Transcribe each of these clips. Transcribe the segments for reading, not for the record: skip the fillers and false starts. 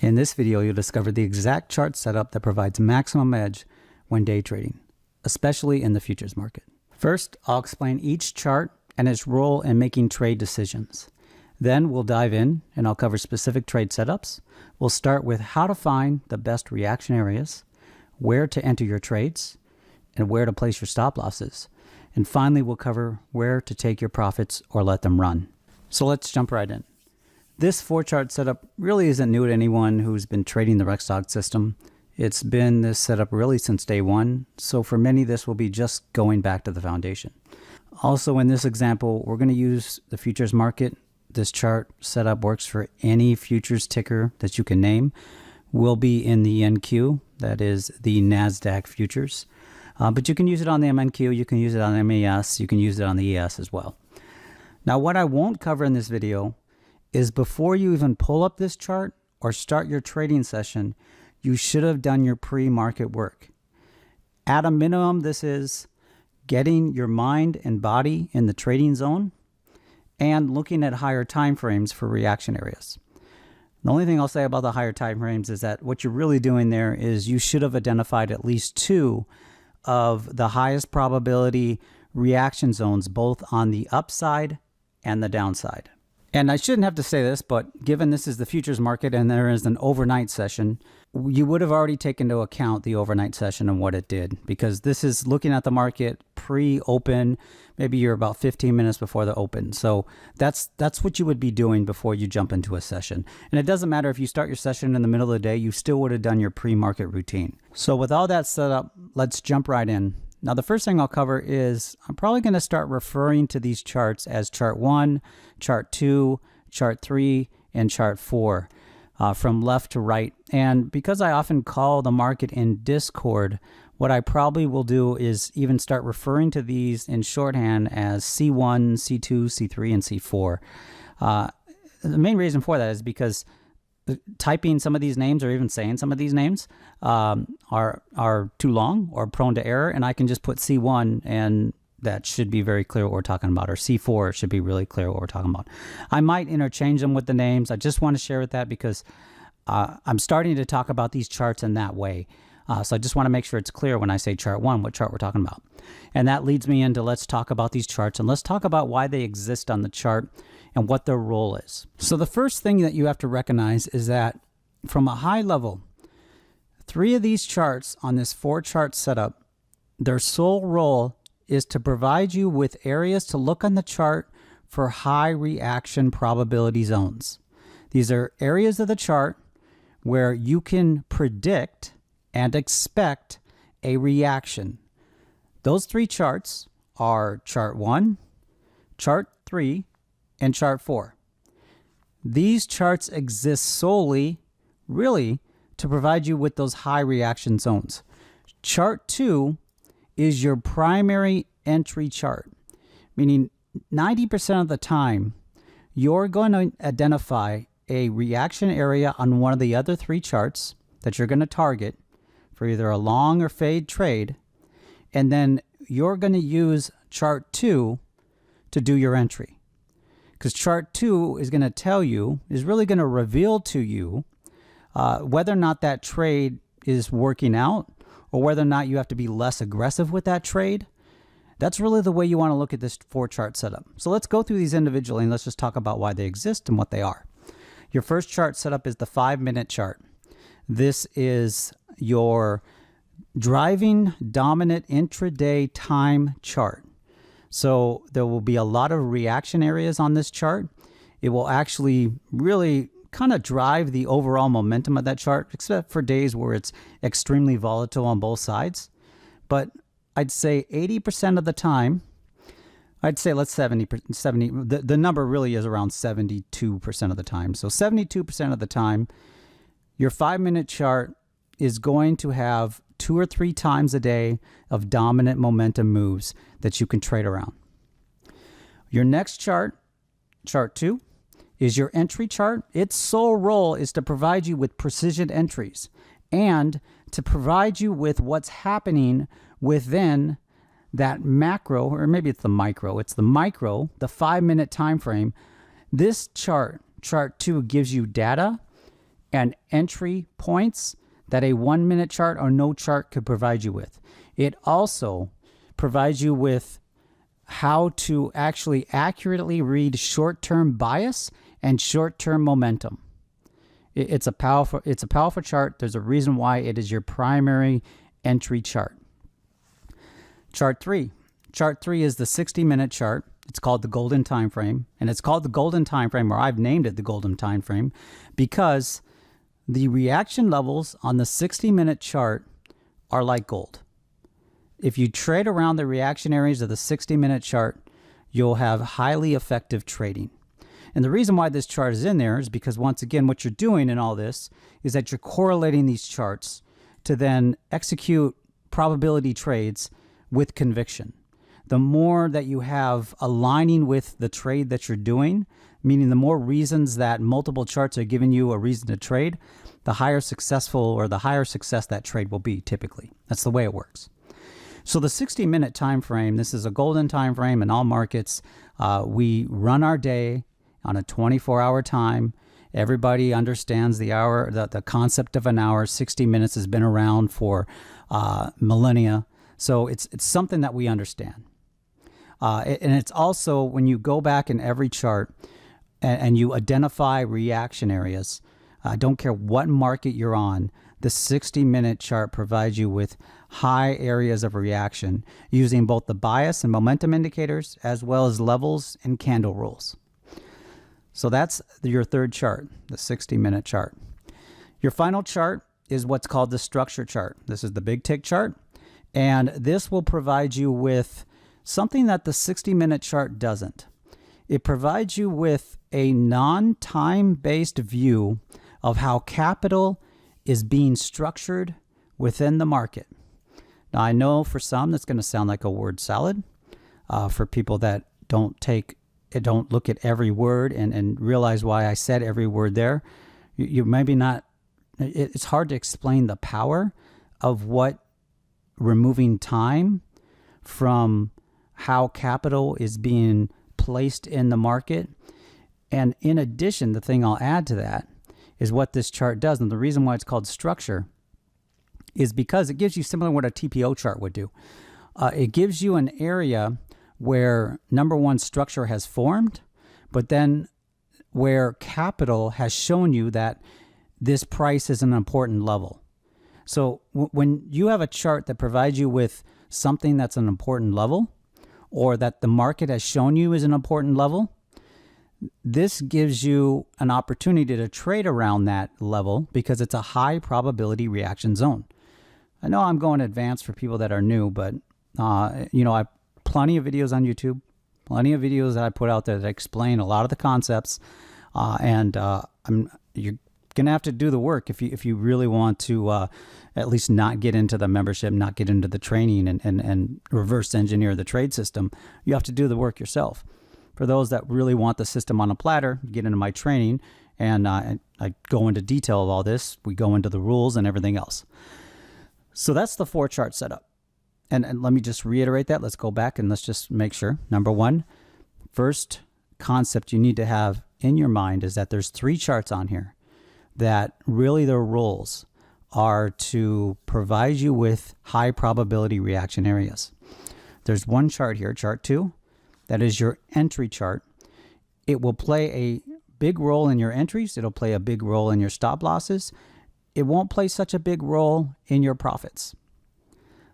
In this video, you'll discover the exact chart setup that provides maximum edge when day trading, especially in the futures market. First, I'll explain each chart and its role in making trade decisions. Then we'll dive in and I'll cover specific trade setups. We'll start with how to find the best reaction areas, where to enter your trades, and where to place your stop losses. And finally, we'll cover where to take your profits or let them run. So let's jump right in. This 4-chart setup really isn't new to anyone who's been trading the Rexdog system. It's been this setup really since day one, so for many this will be just going back to the foundation. Also in this example, we're going to use the futures market. This chart setup works for any futures ticker that you can name. Will be in the NQ, that is the NASDAQ futures. But you can use it on the MNQ, you can use it on MAS, you can use it on the ES as well. Now what I won't cover in this video is before you even pull up this chart or start your trading session, you should have done your pre-market work. At a minimum, this is getting your mind and body in the trading zone and looking at higher time frames for reaction areas. The only thing I'll say about the higher time frames is that what you're really doing there is you should have identified at least 2 of the highest probability reaction zones, both on the upside and the downside. And I shouldn't have to say this, but given this is the futures market and there is an overnight session, you would have already taken into account the overnight session and what it did, because this is looking at the market pre-open. Maybe you're about 15 minutes before the open. So that's what you would be doing before you jump into a session. And it doesn't matter if you start your session in the middle of the day, you still would have done your pre-market routine. So with all that set up, let's jump right in. Now, the first thing I'll cover is I'm probably going to start referring to these charts as chart 1, chart 2, chart 3, and chart 4 from left to right. And because I often call the market in Discord, what I probably will do is even start referring to these in shorthand as C1, C2, C3, and C4. The main reason for that is because typing some of these names or even saying some of these names are too long or prone to error, and I can just put C1 and that should be very clear what we're talking about, or C4 should be really clear what we're talking about. I might interchange them with the names. I just want to share with that because I'm starting to talk about these charts in that way. So I just want to make sure it's clear when I say chart 1 what chart we're talking about. And that leads me into let's talk about these charts and let's talk about why they exist on the chart and what their role is. So the first thing that you have to recognize is that from a high level, 3 of these charts on this 4-chart setup, their sole role is to provide you with areas to look on the chart for high reaction probability zones. These are areas of the chart where you can predict and expect a reaction. Those 3 charts are chart 1, chart 3, and chart 4. These charts exist solely, really, to provide you with those high reaction zones. Chart 2 is your primary entry chart, meaning 90% of the time, you're going to identify a reaction area on one of the other 3 charts that you're going to target for either a long or fade trade, and then you're going to use chart 2 to do your entry. Because chart 2 is going to tell you, is really going to reveal to you whether or not that trade is working out or whether or not you have to be less aggressive with that trade. That's really the way you want to look at this 4-chart setup. So let's go through these individually and let's just talk about why they exist and what they are. Your first chart setup is the 5-minute chart. This is your driving dominant intraday time chart. So there will be a lot of reaction areas on this chart. It will actually really kind of drive the overall momentum of that chart, except for days where it's extremely volatile on both sides. But I'd say 80% of the time, I'd say let's 70, the number really is around 72% of the time. So 72% of the time, your 5-minute chart is going to have 2 or 3 times a day of dominant momentum moves that you can trade around. Your next chart, chart 2, is your entry chart. Its sole role is to provide you with precision entries and to provide you with what's happening within that macro, or maybe it's the micro. It's the micro, the 5-minute time frame. This chart, chart 2, gives you data and entry points that a 1 minute chart or no chart could provide you with. It also provides you with how to actually accurately read short-term bias and short-term momentum. It's a powerful chart. There's a reason why it is your primary entry chart. Chart 3. Chart 3 is the 60-minute chart. It's called the golden time frame, and it's called the golden time frame, or I've named it the golden time frame, because the reaction levels on the 60-minute chart are like gold. If you trade around the reaction areas of the 60-minute chart, you'll have highly effective trading. And the reason why this chart is in there is because, once again, what you're doing in all this is that you're correlating these charts to then execute probability trades with conviction. The more that you have aligning with the trade that you're doing, meaning the more reasons that multiple charts are giving you a reason to trade, the higher success that trade will be typically. That's the way it works. So the 60-minute time frame, this is a golden time frame in all markets. We run our day on a 24-hour time. Everybody understands the hour, the concept of an hour. 60 minutes has been around for millennia. So it's something that we understand. And it's also, when you go back in every chart and you identify reaction areas, I don't care what market you're on, the 60-minute chart provides you with high areas of reaction using both the bias and momentum indicators as well as levels and candle rules. So that's your third chart, the 60-minute chart. Your final chart is what's called the structure chart. This is the big tick chart, and this will provide you with something that the 60-minute chart doesn't. It provides you with a non-time-based view of how capital is being structured within the market. Now, I know for some that's going to sound like a word salad. For people that don't look at every word and realize why I said every word there, you maybe not. It's hard to explain the power of what removing time from how capital is being placed in the market. And in addition, the thing I'll add to that is what this chart does. And the reason why it's called structure is because it gives you similar to what a TPO chart would do. It gives you an area where, number one, structure has formed, but then where capital has shown you that this price is an important level. So when you have a chart that provides you with something that's an important level, or that the market has shown you is an important level, this gives you an opportunity to trade around that level because it's a high probability reaction zone. I know I'm going advanced for people that are new, but I have plenty of videos on YouTube, plenty of videos that I put out there that explain a lot of the concepts, you're gonna have to do the work if you really want to at least not get into the membership, not get into the training and reverse engineer the trade system. You have to do the work yourself. For those that really want the system on a platter, get into my training, and I go into detail of all this. We go into the rules and everything else. So that's the 4-chart setup. And let me just reiterate that. Let's go back and let's just make sure. Number one, first concept you need to have in your mind is that there's 3 charts on here that really their roles are to provide you with high probability reaction areas. There's one chart here, chart 2, that is your entry chart. It will play a big role in your entries. It'll play a big role in your stop losses. It won't play such a big role in your profits.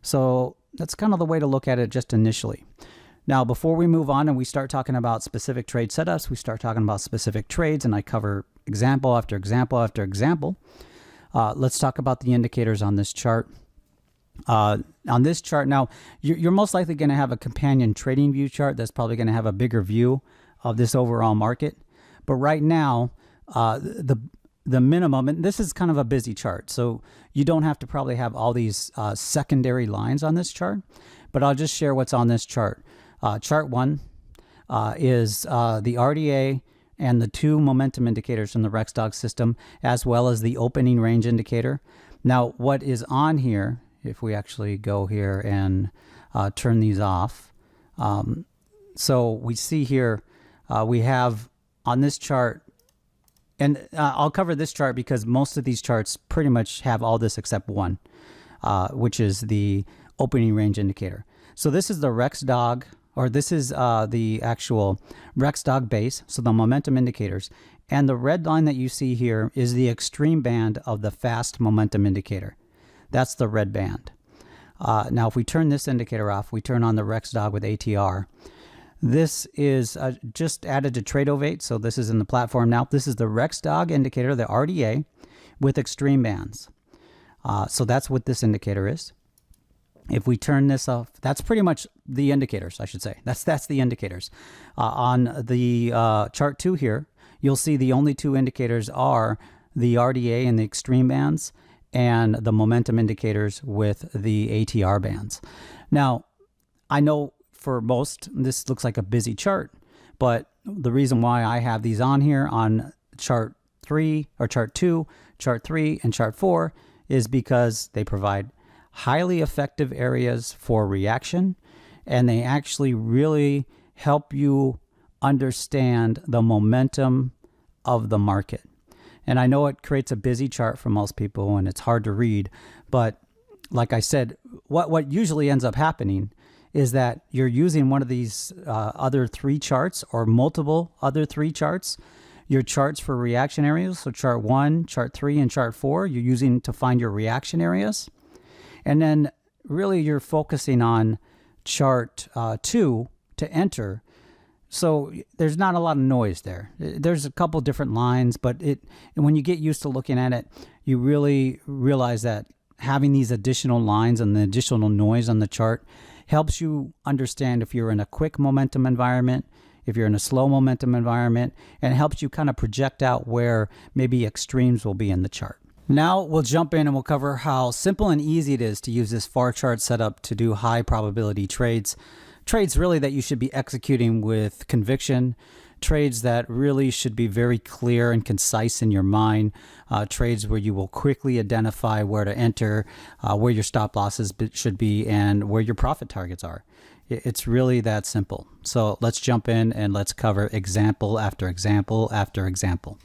So that's kind of the way to look at it just initially. Now, before we move on and we start talking about specific trade setups, we start talking about specific trades, and I cover example after example after example. Let's talk about the indicators on this chart. On this chart, now, you're most likely going to have a companion trading view chart that's probably going to have a bigger view of this overall market. But right now, the minimum, and this is kind of a busy chart, so you don't have to probably have all these secondary lines on this chart, but I'll just share what's on this chart. Chart 1 is the RDA and the 2 momentum indicators from the Rexdog system, as well as the opening range indicator. Now, what is on here, if we actually go here and turn these off, so we see here we have on this chart And I'll cover this chart because most of these charts pretty much have all this except one, which is the opening range indicator. So this is the RexDog, or this is the actual RexDog base, so the momentum indicators. And the red line that you see here is the extreme band of the fast momentum indicator. That's the red band. Now, if we turn this indicator off, we turn on the RexDog with ATR. This is just added to Tradovate, so this is in the platform now. This is the RexDog indicator, the RDA, with extreme bands. So that's what this indicator is. If we turn this off, that's pretty much the indicators, I should say. That's the indicators. On the chart 2 here, you'll see the only two indicators are the RDA and the extreme bands, and the momentum indicators with the ATR bands. Now, I know for most, this looks like a busy chart, but the reason why I have these on here on chart 3 or chart 2, chart 3, and chart 4 is because they provide highly effective areas for reaction, and they actually really help you understand the momentum of the market. And I know it creates a busy chart for most people and it's hard to read, but like I said, what usually ends up happening is that you're using one of these other 3 charts or multiple other 3 charts, your charts for reaction areas. So chart 1, chart 3, and chart 4, you're using to find your reaction areas. And then really you're focusing on chart 2 to enter. So there's not a lot of noise there. There's a couple different lines, but when you get used to looking at it, you really realize that having these additional lines and the additional noise on the chart helps you understand if you're in a quick momentum environment, if you're in a slow momentum environment, and it helps you kind of project out where maybe extremes will be in the chart. Now we'll jump in and we'll cover how simple and easy it is to use this FAR chart setup to do high probability trades. Trades really that you should be executing with conviction, trades that really should be very clear and concise in your mind, trades where you will quickly identify where to enter, where your stop losses should be, and where your profit targets are. It's really that simple. So let's jump in and let's cover example after example after example.